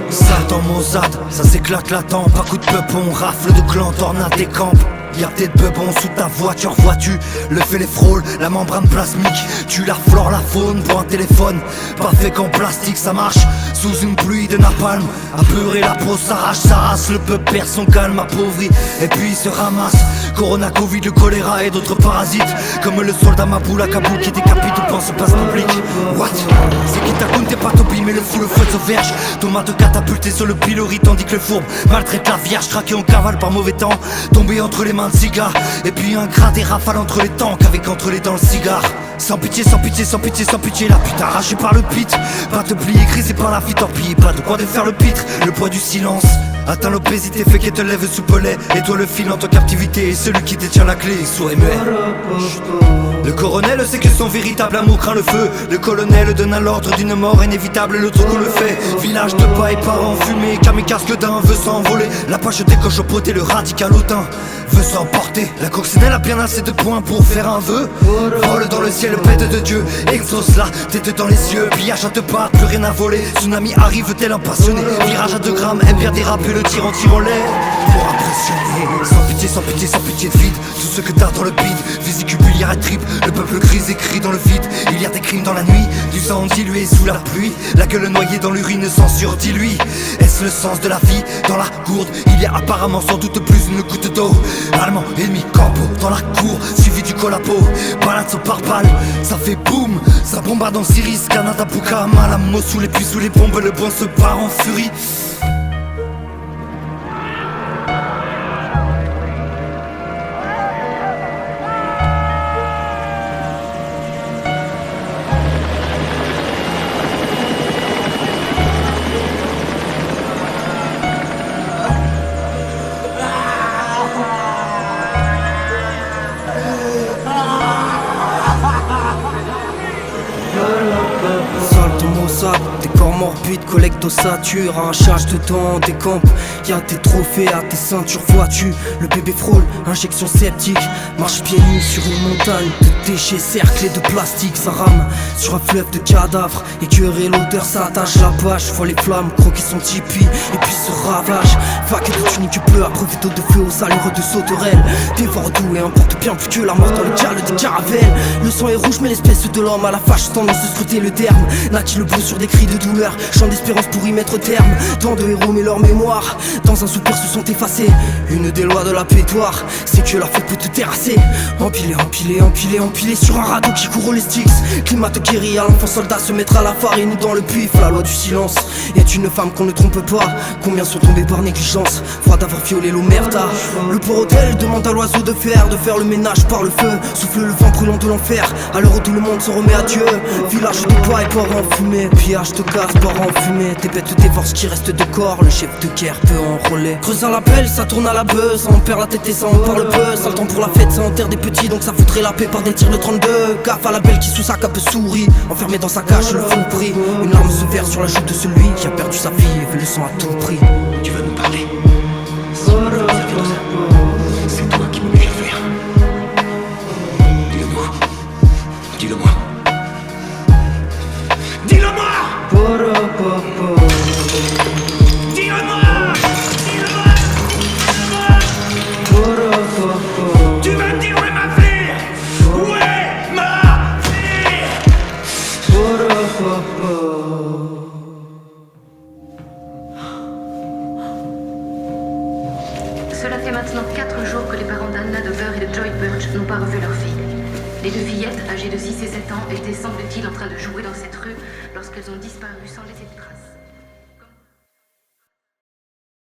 Sale dans Mozart, ça s'éclate la tempe. À coup de peupon, rafle de clan, tornade des camps. Y'a des bebons sous ta voiture, vois-tu le fait les frôles, la membrane plasmique. Tu la flore la faune pour un téléphone pas fait qu'en plastique, ça marche sous une pluie de napalm. Apeuré, la peau s'arrache, s'arrache. Le peuple perd son calme, appauvri, et puis il se ramasse. Corona, Covid, le choléra et d'autres parasites. Comme le soldat Maboul à Kaboul qui décapite ou pense place publique. What? C'est qui t'acoune, t'es pas topi, mais le fou, le feu de verge. Tomate catapulté sur le pilori, tandis que le fourbe maltraite la vierge. Craqué en cavale par mauvais temps, tombé entre les mains de cigare. Et puis un gras des rafales entre les tanks, avec entre les dents le cigare. Sans pitié, sans pitié, sans pitié, sans pitié. La pute arrachée par le pit. Pas te plier, grisé par la vie, tant pis. Pas de quoi de faire le pitre, le poids du silence. Atteins l'obésité, fait qu'elle te lève sous pellet. Et toi le fil en ta captivité. Et celui qui détient la clé, sourd et muet. Le coronel sait que son véritable amour craint le feu. Le colonel donne à l'ordre d'une mort inévitable. Le truc qu'on le fait. Village de paille, parents fumés. Kamikaze que d'un veut s'envoler. La poche décoche au poté, le radical hautain veut s'emporter. La coccinelle a bien assez de points pour faire un vœu. Vole dans le ciel, bête de Dieu. Exauce la tête dans les yeux. Pillage à 2 pas, plus rien à voler. Tsunami arrive tel un passionné. Virage à 2 grammes, aime bien déraper. Le tir en tire-en-l'air pour impressionner. Sans pitié, sans pitié, sans pitié de vide. Tout ce que t'as dans le bide, physique, biliaire et trip. Le peuple grise écrit dans le vide. Il y a des crimes dans la nuit, du sang dilué sous la pluie. La gueule noyée dans l'urine, censure dilui. Est-ce le sens de la vie? Dans la gourde, il y a apparemment sans doute plus une goutte d'eau. Allemand, ennemi, campo, dans la cour, suivi du colapo. Palazzo par balle, ça fait boum. Ça bombarde en Syrie, Canada, Buka, Malamo. Sous les puits, sous les bombes, le bon se part en furie. Salto Mossad, des corps morbides, collecte d'ossature, arrachage de dents, des campes. Y'a des trophées à tes ceintures, vois-tu le bébé frôle, injection septique. Marche pieds nus sur une montagne de déchets cerclés de plastique. Ça rame sur un fleuve de cadavres, écœuré l'odeur s'attache. La bâche voit les flammes croquer son tipi et puis se ravage. Vague de tunique bleu, abreuvé d'eau de feu aux allures de sauterelles. Dévore doux et importe bien plus que la mort dans le cale des caravelles. Le sang est rouge mais l'espèce de l'homme à la fâche tendance de scruter le terme. Naquit le bleu sur des cris de douleur, chant d'espérance pour y mettre terme. Tant de héros mais leur mémoire dans un soupir se sont effacés. Une des lois de la pétoire, c'est que la faute peut te terrasser. Empilé, empilé, empilé, empilé sur un radeau qui court les sticks. Climat te guérit, à l'enfant soldat se mettra la farine ou dans le puits. La loi du silence est une femme qu'on ne trompe pas. Combien sont tombés par négligence, froid d'avoir violé l'omerta. Le port hôtel demande à l'oiseau de faire le ménage par le feu. Souffle le vent brûlant de l'enfer, à l'heure où tout le monde se remet à Dieu. Village de paille, port en fumée, pillage de gaz, port en fumée. Tes bêtes dévorent ce qui reste de corps, le chef de guerre peut enrôler. Creusant la pelle, ça tourne à la buzz, on perd la tête et ça on parle peu. Ça le temps pour la fête, ça enterre des petits, donc ça foutrait la paix par des tirs de 32. Gaffe à la belle qui sous sa cape sourit, enfermé dans sa cage, le fond pris. Une larme se verse sur la joue de celui qui a perdu sa vie et veut le sang à tout prix. Tu veux nous parler? C'est toi qui me mets à faire. Dis-le-moi. Dis-le-moi. Dis-le-moi. Dis-le-moi. Tu vas me dire où est ma fille? Où est ma fille? Cela fait maintenant 4 jours que les parents d'Anna Dover et de Joy Birch n'ont pas revu leur fille. Les 2 fillettes, âgées de 6 et 7 ans, étaient semble-t-il en train de jouer dans cette rue lorsqu'elles ont disparu sans laisser de traces.